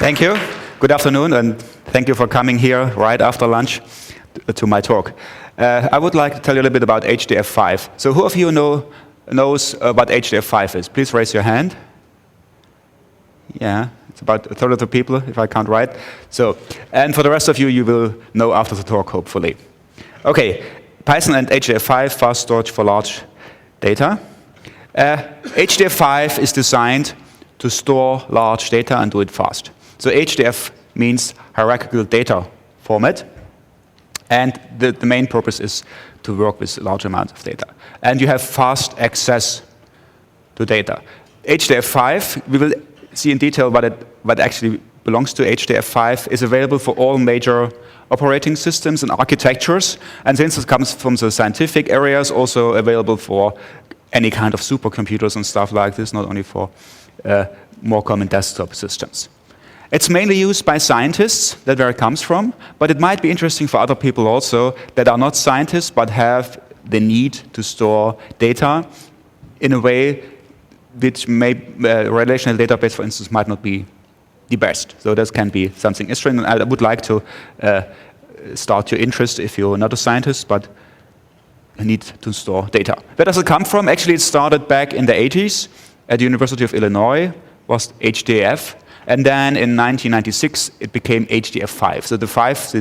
Thank you. Good afternoon, and thank you for coming here right after lunch to my talk. I would like to tell you a little bit about HDF5. So who of you knows what HDF5 is? Please raise your hand. Yeah, it's about a third of the people, if I count right. So, and for the rest of you, you will know after the talk, hopefully. Okay, Python and HDF5, fast storage for large data. HDF5 is designed to store large data and do it fast. So HDF means hierarchical data format. And the main purpose is to work with large amounts of data. And you have fast access to data. HDF5, we will see in detail what actually belongs to HDF5, is available for all major operating systems and architectures. And since it comes from the scientific areas, also available for any kind of supercomputers and stuff like this, not only for more common desktop systems. It's mainly used by scientists, that's where it comes from, but it might be interesting for other people also that are not scientists but have the need to store data in a way which relational database, for instance, might not be the best. So this can be something interesting. I would like to start your interest if you're not a scientist, but need to store data. Where does it come from? Actually, it started back in the 80s at the University of Illinois, was HDF. And then in 1996, it became HDF5. So the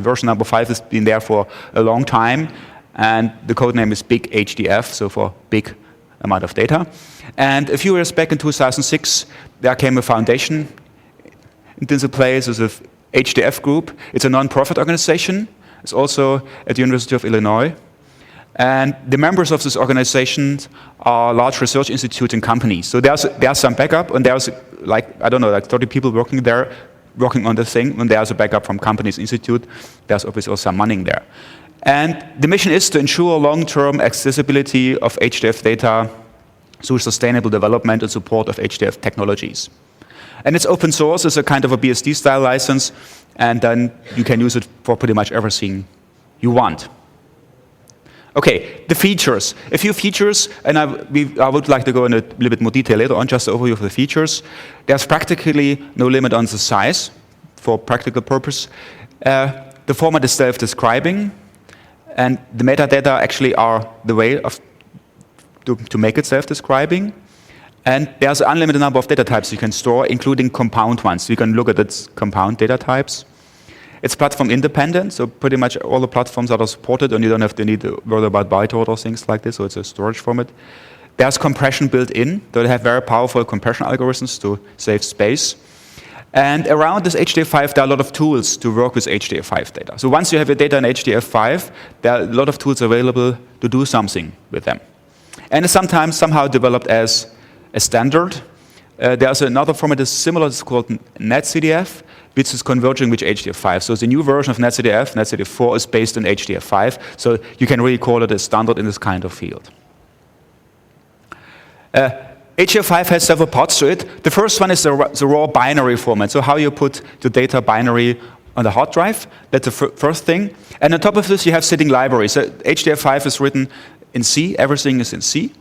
version number 5 has been there for a long time. And the code name is Big HDF, so for big amount of data. And a few years back in 2006, there came a foundation into place as a HDF group. It's a non-profit organization. It's also at the University of Illinois. And the members of this organization are large research institutes and companies. So there's some backup, and there's like 30 people working there, working on the thing. And there's a backup from companies institute. There's obviously also some money there. And the mission is to ensure long-term accessibility of HDF data through sustainable development and support of HDF technologies. And it's open source. It's a kind of a BSD-style license, and then you can use it for pretty much everything you want. Okay, the features. A few features, and I would like to go in a little bit more detail later on, just an overview of the features. There's practically no limit on the size for practical purpose. The format is self-describing, and the metadata actually are the way to make it self-describing. And there's an unlimited number of data types you can store, including compound ones. You can look at its compound data types. It's platform independent, so pretty much all the platforms that are supported, and you don't have to need to worry about bytecode or things like this, so it's a storage format. There's compression built in. They have very powerful compression algorithms to save space. And around this HDF5, there are a lot of tools to work with HDF5 data. So once you have your data in HDF5, there are a lot of tools available to do something with them. And it's sometimes somehow developed as a standard. There's another format that's similar, it's called NetCDF, which is converging with HDF5. So the new version of NetCDF, NetCDF4, is based on HDF5. So you can really call it a standard in this kind of field. HDF5 has several parts to it. The first one is the raw binary format. So how you put the data binary on the hard drive. That's the first thing. And on top of this, you have sitting libraries. So HDF5 is written in C. Everything is in C.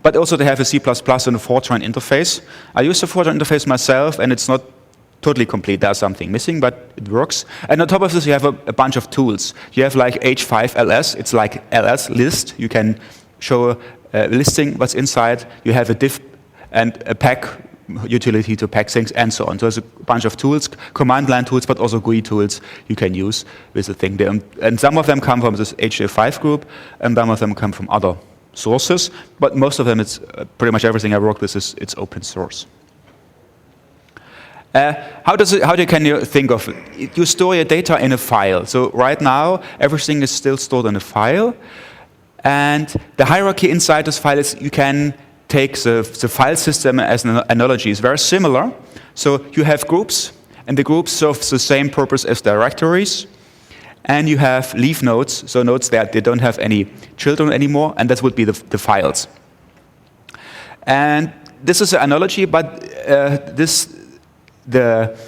But also they have a C++ and a Fortran interface. I use the Fortran interface myself, and it's not totally complete. There's something missing, but it works. And on top of this, you have a bunch of tools. You have like H5LS. It's like LS list. You can show a listing what's inside. You have a diff and a pack utility to pack things, and so on. So there's a bunch of tools, command line tools, but also GUI tools you can use with the thing there. And some of them come from this HDF5 group, and some of them come from other sources, but most of them, it's pretty much everything I work with it's open source. How can you think of it? You store your data in a file. So right now, everything is still stored in a file, and the hierarchy inside this file is you can take the file system as an analogy. It's very similar. So you have groups, and the groups serve the same purpose as directories. And you have leaf nodes, so nodes that they don't have any children anymore, and that would be the files. And this is an analogy, but the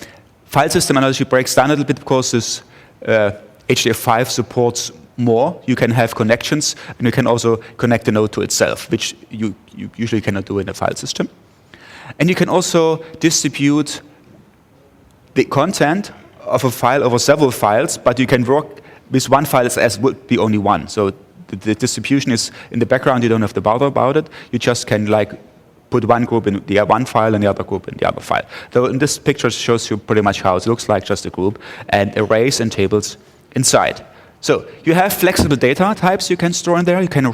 file system analogy breaks down a little bit because this HDF5 supports more. You can have connections, and you can also connect the node to itself, which you usually cannot do in a file system. And you can also distribute the content of a file over several files, but you can work with one file as would be only one. So the distribution is in the background. You don't have to bother about it. You just can like put one group in the one file and the other group in the other file. So in this picture shows you pretty much how it looks like, just a group, and arrays and tables inside. So you have flexible data types you can store in there. You can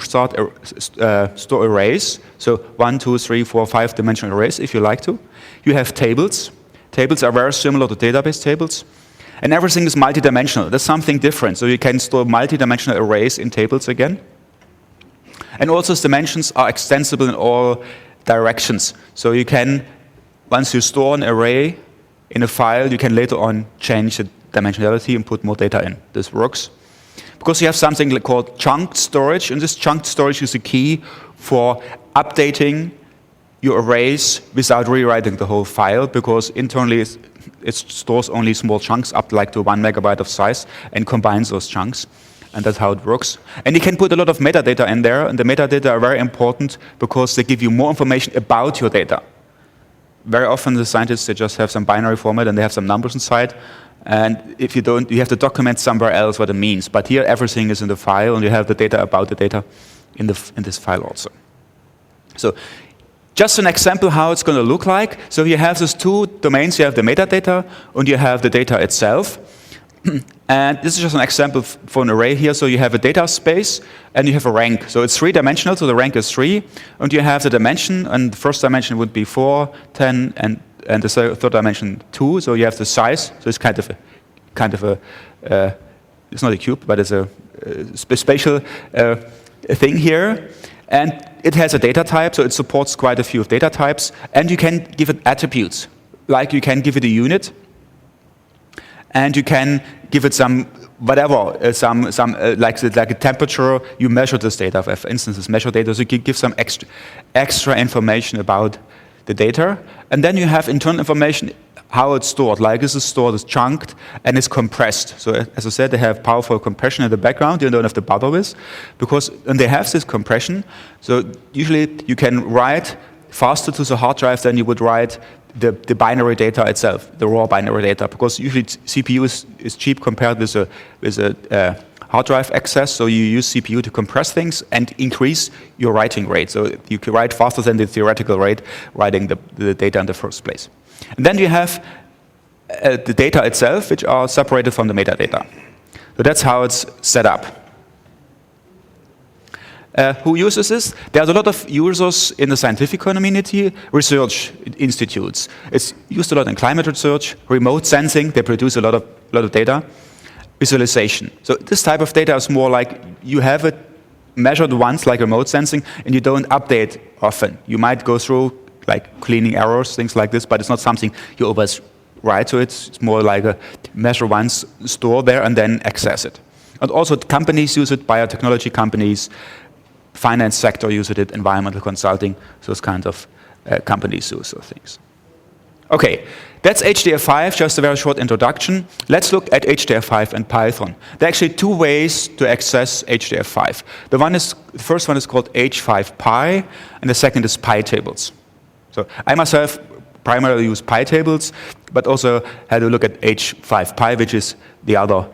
store arrays, so 1, 2, 3, 4, 5-dimensional arrays if you like to. You have tables. Tables are very similar to database tables. And everything is multidimensional. That's something different. So you can store multidimensional arrays in tables again. And also dimensions are extensible in all directions. So you can, once you store an array in a file, you can later on change the dimensionality and put more data in. This works. Because you have something called chunked storage, and this chunked storage is a key for updating your arrays without rewriting the whole file, because internally it stores only small chunks up like to 1 megabyte of size and combines those chunks. And that's how it works. And you can put a lot of metadata in there, and the metadata are very important because they give you more information about your data. Very often the scientists, they just have some binary format and they have some numbers inside. And if you don't, you have to document somewhere else what it means. But here everything is in the file, and you have the data about the data in this file also. So just an example how it's going to look like. So you have these two domains. You have the metadata and you have the data itself. And this is just an example for an array here. So you have a data space and you have a rank. So it's 3-dimensional, so the rank is 3. And you have the dimension, and the first dimension would be 4, 10, and the third dimension 2. So you have the size. So it's kind of a it's not a cube, but it's a spatial thing here. And it has a data type, so it supports quite a few of data types. And you can give it attributes, like you can give it a unit, and you can give it some whatever, like a temperature. You measure this data. For instance, it's measure data, so you can give some extra information about the data. And then you have internal information, how it's stored. Like this is stored, it's chunked, and it's compressed. So as I said, they have powerful compression in the background you don't have to bother with, because when they have this compression, so usually you can write faster to the hard drive than you would write the binary data itself, the raw binary data, because usually CPU is cheap compared with a hard drive access, so you use CPU to compress things and increase your writing rate. So you can write faster than the theoretical rate writing the data in the first place. And then you have the data itself, which are separated from the metadata. So that's how it's set up. Who uses this? There's a lot of users in the scientific community, research institutes. It's used a lot in climate research, remote sensing. They produce a lot of data. Visualization. So this type of data is more like you have it measured once, like remote sensing, and you don't update often. You might go through like cleaning errors, things like this, but it's not something you always write to it. It's more like a measure once, store there, and then access it. And also companies use it, biotechnology companies, finance sector uses it, environmental consulting, those kinds of companies use those things. Okay, that's HDF5, just a very short introduction. Let's look at HDF5 and Python. There are actually two ways to access HDF5. The first one is called H5Py, and the second is PyTables. So I myself primarily use PyTables, but also had a look at H5Py, which is the other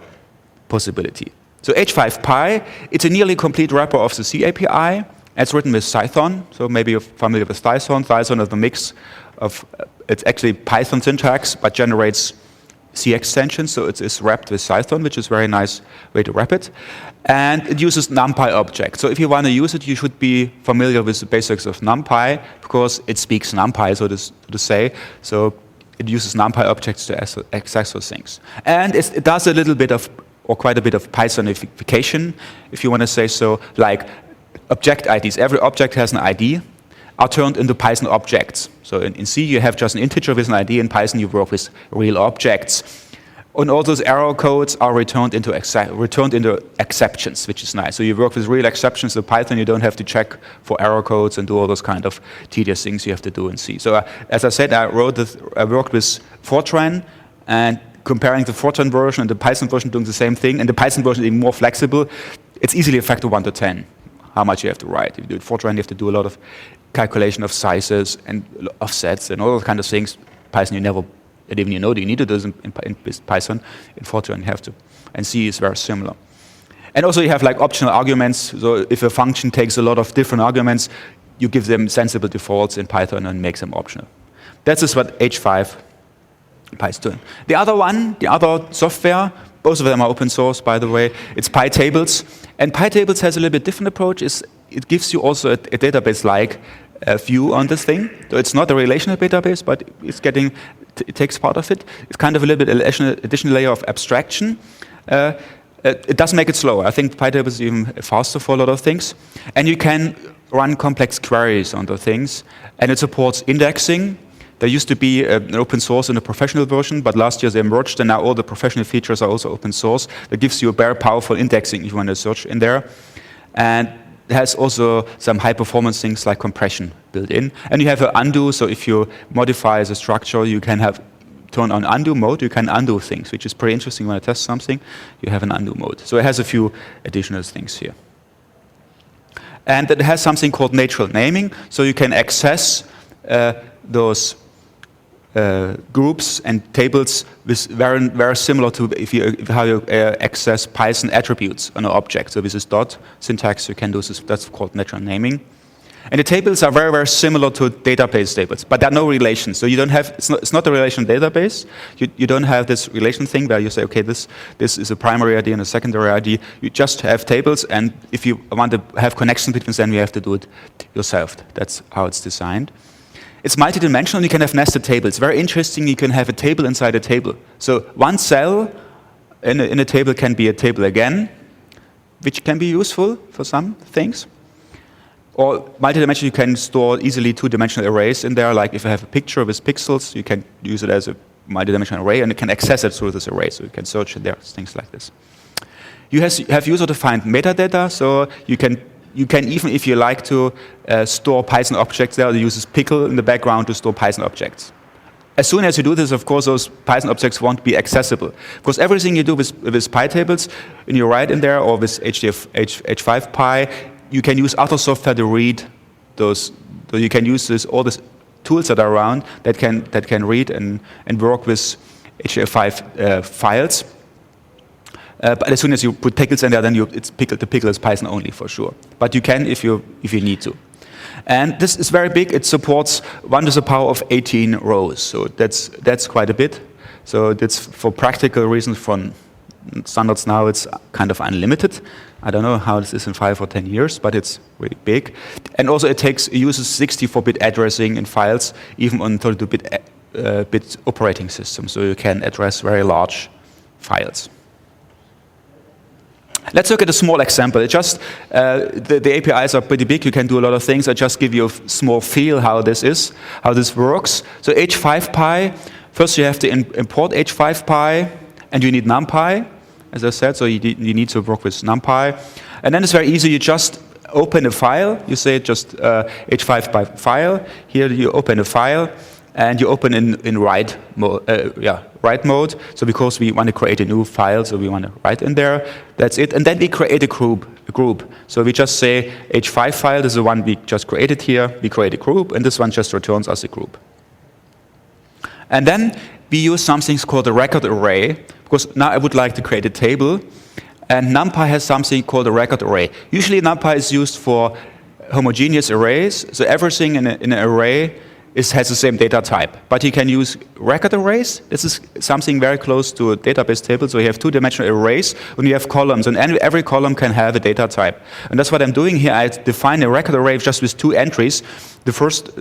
possibility. So H5Py, it's a nearly complete wrapper of the C API. It's written with Python, so maybe you're familiar with Python. Python is a mix of, it's actually Python syntax, but generates C extensions, so it's wrapped with Python, which is a very nice way to wrap it. And it uses NumPy objects. So if you want to use it, you should be familiar with the basics of NumPy, because it speaks NumPy, so to say. So it uses NumPy objects to access those things. And it does a little bit of, or quite a bit of Pythonification, if you want to say so, like object IDs. Every object has an ID, are turned into Python objects. So in C, you have just an integer with an ID. In Python, you work with real objects. And all those error codes are returned into exceptions, which is nice. So you work with real exceptions. In Python, you don't have to check for error codes and do all those kind of tedious things you have to do in C. So as I said, I worked with Fortran, and comparing the Fortran version and the Python version doing the same thing, and the Python version is even more flexible. It's easily a factor 1 to 10, how much you have to write. If you do it Fortran, you have to do a lot of calculation of sizes and offsets and all those kind of things. Python, you never And even you know that you need to do this in Python, in Fortran you have to. And C is very similar. And also you have like optional arguments. So if a function takes a lot of different arguments, you give them sensible defaults in Python and make them optional. That is what H5 Py is doing. The other one, the other software, both of them are open source, by the way, it's PyTables. And PyTables has a little bit different approach. It gives you also a database-like view on this thing. So it's not a relational database, but it takes part of it. It's kind of a little bit additional layer of abstraction. It does make it slower. I think PyTables is even faster for a lot of things. And you can run complex queries on the things. And it supports indexing. There used to be an open source in the professional version, but last year they merged, and now all the professional features are also open source. That gives you a very powerful indexing if you want to search in there. And it has also some high-performance things like compression built in. And you have an undo, so if you modify the structure, you can turn on undo mode, you can undo things, which is pretty interesting when I test something. You have an undo mode. So it has a few additional things here. And it has something called natural naming, so you can access those groups and tables with very similar to how you access Python attributes on an object. So with this dot syntax, you can do this. That's called natural naming. And the tables are very, very similar to database tables, but there are no relations. So you don't have. It's not a relation database. You don't have this relation thing where you say, okay, this is a primary ID and a secondary ID. You just have tables, and if you want to have connections between them, you have to do it yourself. That's how it's designed. It's multidimensional, you can have nested tables. Very interesting, you can have a table inside a table. So one cell in a table can be a table again, which can be useful for some things. Or multidimensional, you can store easily two-dimensional arrays in there, like if you have a picture with pixels, you can use it as a multidimensional array, and you can access it through this array, so you can search in there, things like this. You have user-defined metadata, so you can even, if you like to store Python objects there, you use this pickle in the background to store Python objects. As soon as you do this, of course, those Python objects won't be accessible. Because everything you do with PyTables, when you write in there, or with H5Py, you can use other software to read those. So you can use all these tools that are around that can read and work with H5 files. But as soon as you put pickles in there, then the pickle is Python only for sure. But you can if you need to. And this is very big. It supports 1 to the power of 18 rows. So that's quite a bit. So that's for practical reasons. From standards now, it's kind of unlimited. I don't know how this is in 5 or 10 years, but it's really big. And also it uses 64-bit addressing in files, even on 32-bit operating systems. So you can address very large files. Let's look at a small example. The APIs are pretty big. You can do a lot of things. I just give you a small feel how this works. So H5Py, first you have to import H5Py, and you need NumPy, as I said. So you need to work with NumPy. And then it's very easy. You just open a file. You say just H5Py file. Here you open a file, and you open in write mode. So because we want to create a new file, so we want to write in there. That's it. And then we create a group. So we just say H5 file, this is the one we just created here. We create a group, and this one just returns us a group. And then we use something called a record array, because now I would like to create a table. And NumPy has something called a record array. Usually NumPy is used for homogeneous arrays. So everything in an array has the same data type. But you can use record arrays. This is something very close to a database table. So you have two-dimensional arrays, and you have columns, and every column can have a data type. And that's what I'm doing here. I define a record array just with 2 entries. The first,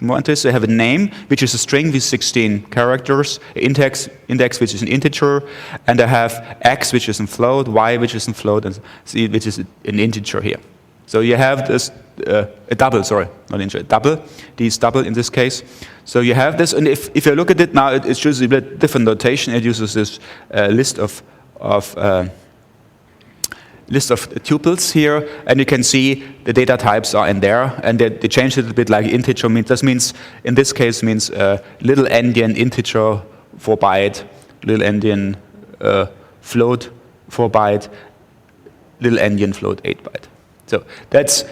more entries, they have a name, which is a string with 16 characters, index which is an integer, and I have x, which is in float, y, which is in float, and z, which is an integer here. So you have this, a double, sorry, not integer, double, these double in this case. So you have this, and if you look at it now, it uses a bit different notation. It uses this list of tuples here, and you can see the data types are in there, and they changed it a bit like integer. This means, in this case, means little endian integer 4 byte, little endian float 4 byte, little endian float 8 byte. So that's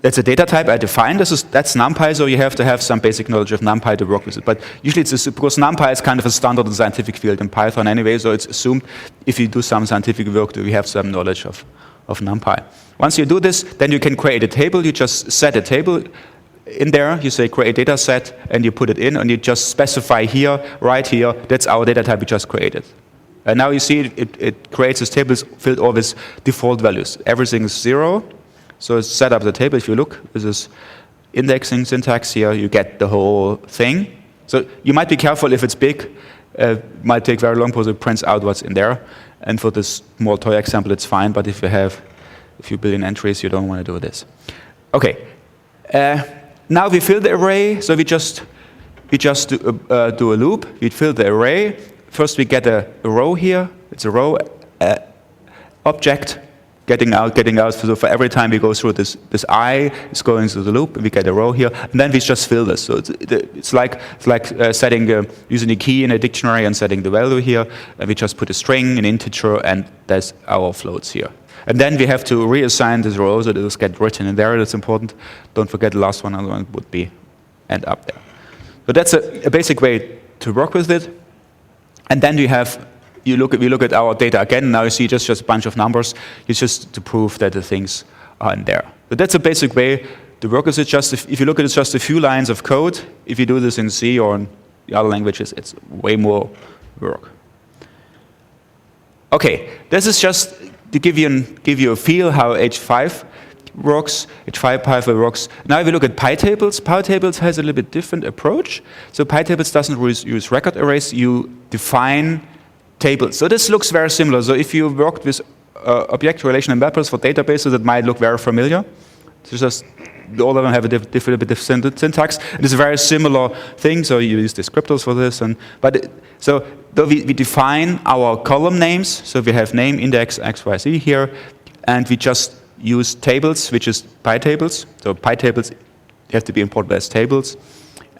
that's a data type I defined. That's NumPy, so you have to have some basic knowledge of NumPy to work with it. But usually because NumPy is kind of a standard in the scientific field in Python anyway, so it's assumed if you do some scientific work, that you have some knowledge of NumPy. Once you do this, then you can create a table. You just set a table in there. You say create data set, and you put it in, and you just specify here, right here, that's our data type we just created. And now you see it creates this table filled all with default values. Everything is 0. So it's set up the table. If you look, this is indexing syntax here, you get the whole thing. So you might be careful if it's big. It might take very long because it prints out what's in there. And for this small toy example, it's fine. But if you have a few billion entries, you don't want to do this. OK. Now we fill the array. So we just do a loop. We fill the array. First, we get a row here. It's a row object. Getting out. So for every time we go through this I is going through the loop, and we get a row here, and then we just fill this. So it's like setting using a key in a dictionary and setting the value here, and we just put a string, an integer, and that's our floats here. And then we have to reassign this row so that it get written in there. That's important. Don't forget the last one. Otherwise, it would be end up there. So that's a basic way to work with it. And then we look at our data again. Now you see just a bunch of numbers. It's just to prove that the things are in there. But that's a basic way to work with it. Just if you look at it, just a few lines of code. If you do this in C or in the other languages, it's way more work. OK, this is just to give you a feel how H5 works. H5 works. Now if you look at PyTables, PyTables has a little bit different approach. So PyTables doesn't use record arrays. You define tables. So this looks very similar. So if you worked with object relational mappers for databases, it might look very familiar. It's just all of them have a different syntax. It is a very similar thing. So you use descriptors for this, so we define our column names. So we have name, index, x, y, z here, and we just use tables, which is PyTables. So PyTables have to be imported as tables.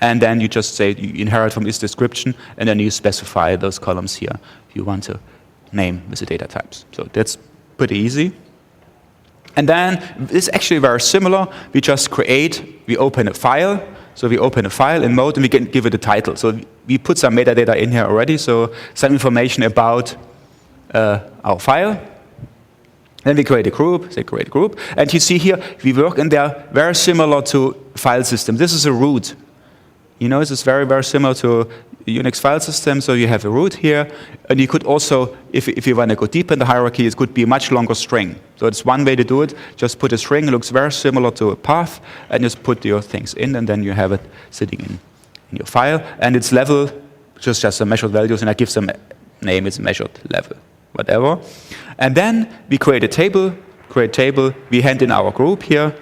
And then you just say you inherit from this description, and then you specify those columns here if you want to name with the data types. So that's pretty easy. And then it's actually very similar. We just we open a file. So we open a file in Mode, and we can give it a title. So we put some metadata in here already, so some information about our file. Then we create a group, say create group. And you see here, we work in there very similar to file system. This is a root. You know, this is very, very similar to Unix file system. So you have a root here. And you could also, if you want to go deep in the hierarchy, it could be a much longer string. So it's one way to do it. Just put a string. It looks very similar to a path. And just put your things in. And then you have it sitting in your file. And its level, just some measured values. And I give some name. It's measured level, whatever. And then we create a table. We hand in our group here.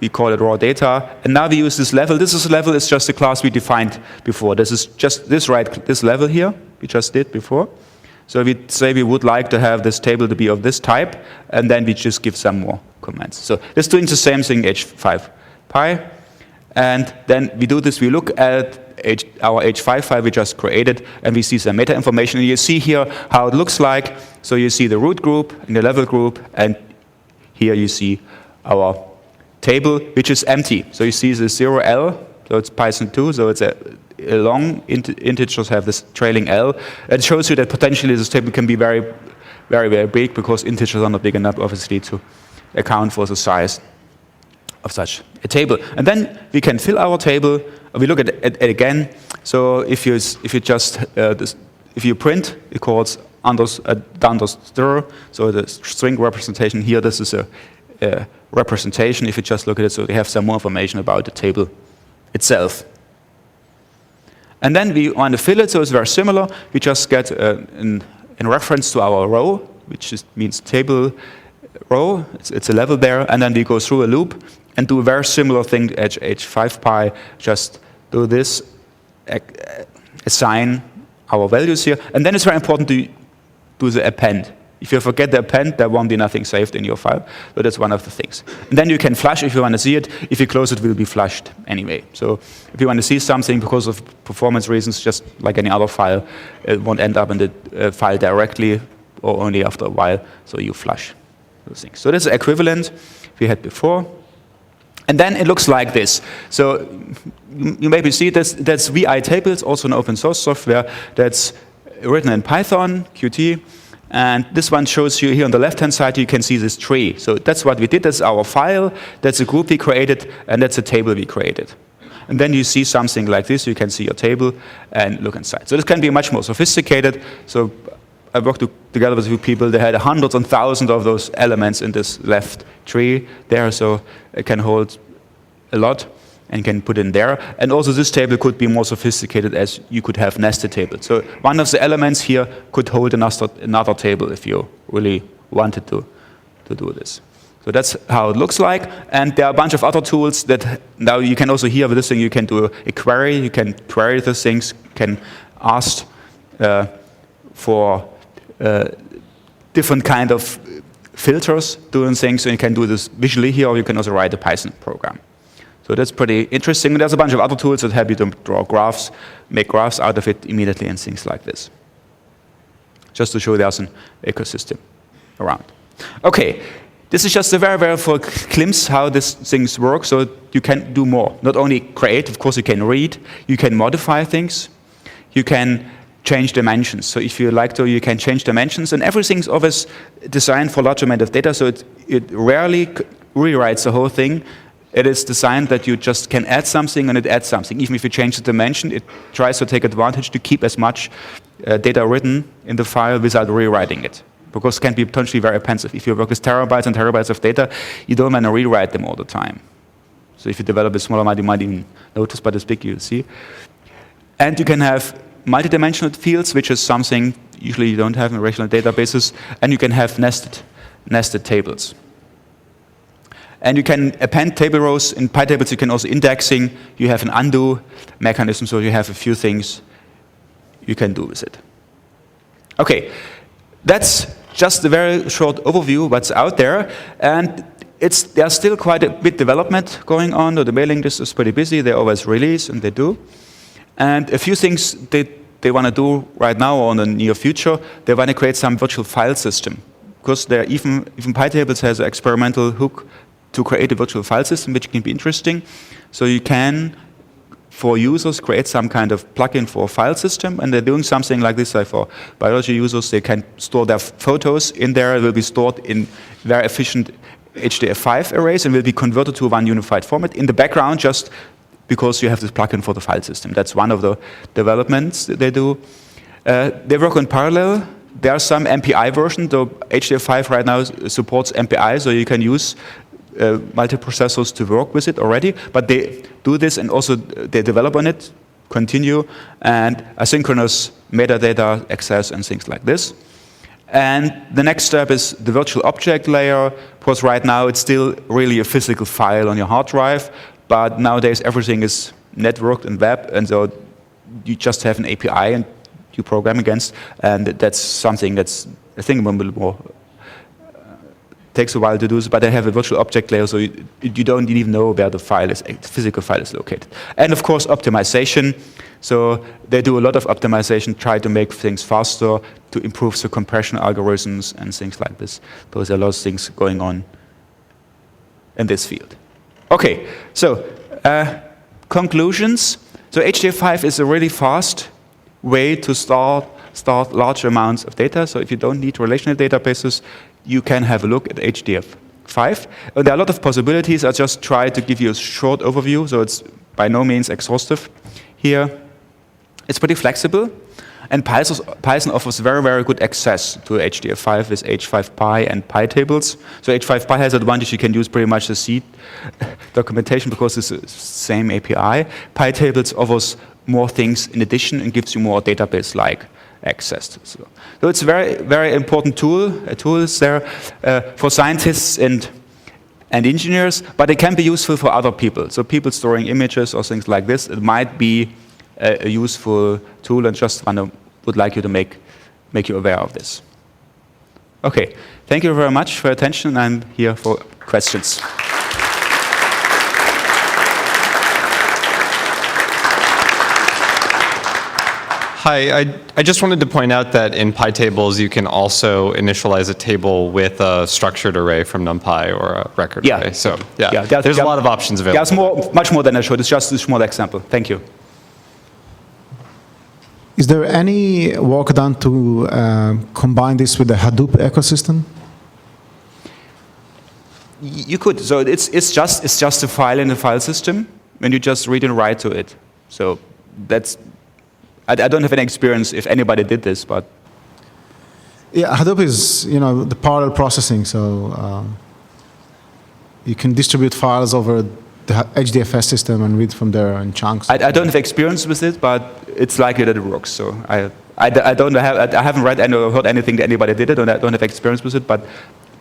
We call it raw data, and now we use this level. This level is just a class we defined before. This is just this level here we just did before. So we say we would like to have this table to be of this type, and then we just give some more comments. So it's doing the same thing H5 Py, and then we do this. We look at our H5 file we just created, and we see some meta information. And you see here how it looks like. So you see the root group and the level group, and here you see our table, which is empty. So you see the 0L, so it's Python 2, so it's a long integers have this trailing L. It shows you that potentially this table can be very, very, very big because integers are not big enough, obviously, to account for the size of such a table. And then we can fill our table. We look at it again. So if you just if you print, it calls $_. So the string representation here, this is a representation. If you just look at it, so we have some more information about the table itself. And then we want to fill it, so it's very similar. We just get in reference to our row, which just means table row. It's a level there, and then we go through a loop and do a very similar thing as H5 Py. Just do this, assign our values here, and then it's very important to do the append. If you forget the append, there won't be nothing saved in your file. But that's one of the things. And then you can flush if you want to see it. If you close it, it will be flushed anyway. So if you want to see something because of performance reasons, just like any other file, it won't end up in the file directly or only after a while. So you flush those things. So that's the equivalent we had before. And then it looks like this. So you maybe see this. That's VI Tables, also an open source software that's written in Python, Qt. And this one shows you here on the left-hand side, you can see this tree. So that's what we did. That's our file. That's a group we created, and that's a table we created. And then you see something like this. You can see your table and look inside. So this can be much more sophisticated. So I worked together with a few people. They had hundreds and thousands of those elements in this left tree there. So it can hold a lot and can put in there. And also this table could be more sophisticated, as you could have nested tables. So one of the elements here could hold another table if you really wanted to do this. So that's how it looks like. And there are a bunch of other tools that now you can also here with this thing, you can do a query, you can query the things, can ask for different kind of filters doing things, so you can do this visually here, or you can also write a Python program. So that's pretty interesting. There's a bunch of other tools that help you to draw graphs, make graphs out of it immediately and things like this. Just to show there's an ecosystem around. Okay. This is just a very, very full glimpse how these things work, so you can do more. Not only create, of course you can read, you can modify things, you can change dimensions. So if you like to, you can change dimensions, and everything's always designed for large amount of data, so it rarely rewrites the whole thing. It is designed that you just can add something and it adds something. Even if you change the dimension, it tries to take advantage to keep as much data written in the file without rewriting it. Because it can be potentially very expensive. If you work with terabytes and terabytes of data, you don't want to rewrite them all the time. So if you develop a smaller amount, you might even notice, but it's big, you'll see. And you can have multidimensional fields, which is something usually you don't have in relational databases. And you can have nested tables. And you can append table rows. In PyTables, you can also indexing. You have an undo mechanism, so you have a few things you can do with it. Okay, that's just a very short overview of what's out there. And there's still quite a bit development going on. The mailing list is pretty busy. They always release, and they do. And a few things they want to do right now or in the near future, they want to create some virtual file system. Because even PyTables has an experimental hook to create a virtual file system, which can be interesting. So you can, for users, create some kind of plugin for a file system, and they're doing something like this. Like for biology users, they can store their photos in there. It will be stored in very efficient HDF5 arrays and will be converted to one unified format in the background, just because you have this plugin for the file system. That's one of the developments that they do. They work in parallel. There are some MPI versions. The HDF5 right now supports MPI, so you can use multiprocessors to work with it already, but they do this and also they develop on it, continue, and asynchronous metadata access and things like this. And the next step is the virtual object layer, because right now it's still really a physical file on your hard drive, but nowadays everything is networked and web, and so you just have an API and you program against, and that's something that's, I think, a little more takes a while to do this, but they have a virtual object layer, so you don't even know where the physical file is located. And of course, optimization. So they do a lot of optimization, try to make things faster, to improve the compression algorithms and things like this. There are a lot of things going on in this field. Okay, so conclusions. So HDF5 is a really fast way to start large amounts of data. So if you don't need relational databases, you can have a look at HDF5. And there are a lot of possibilities. I just try to give you a short overview, so it's by no means exhaustive here. It's pretty flexible, and Python offers very, very good access to HDF5 with H5Py and PyTables. So H5Py has the advantage you can use pretty much the C documentation because it's the same API. PyTables offers more things in addition and gives you more database-like access. So it's a very, very important tool. A tool is there for scientists and engineers, but it can be useful for other people. So people storing images or things like this, it might be a useful tool, and just would like you to make you aware of this. Okay, thank you very much for your attention. I'm here for questions. Hi, I just wanted to point out that in PyTables you can also initialize a table with a structured array from NumPy or a record array. So there's a lot of options available. There's much more than I showed. It's just a small example. Thank you. Is there any work done to combine this with the Hadoop ecosystem? You could. So it's just a file in the file system, and you just read and write to it. So that's. I don't have any experience if anybody did this, but yeah, Hadoop is the parallel processing, so you can distribute files over the HDFS system and read from there in chunks. I don't have experience with it, but it's likely that it works. So I haven't read or heard anything that anybody did it, and I don't have experience with it, but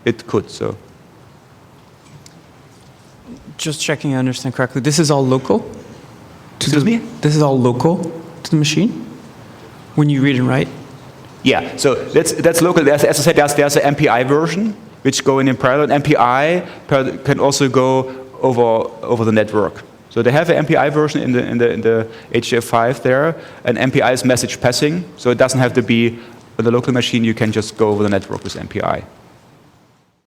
it could. So just checking I understand correctly. This is all local. Excuse me? This is all local to the machine when you read and write? Yeah, so that's local. As I said, there's an MPI version which go in parallel. MPI can also go over the network. So they have an MPI version in the HDF5 there, and MPI is message passing, so it doesn't have to be on the local machine. You can just go over the network with MPI.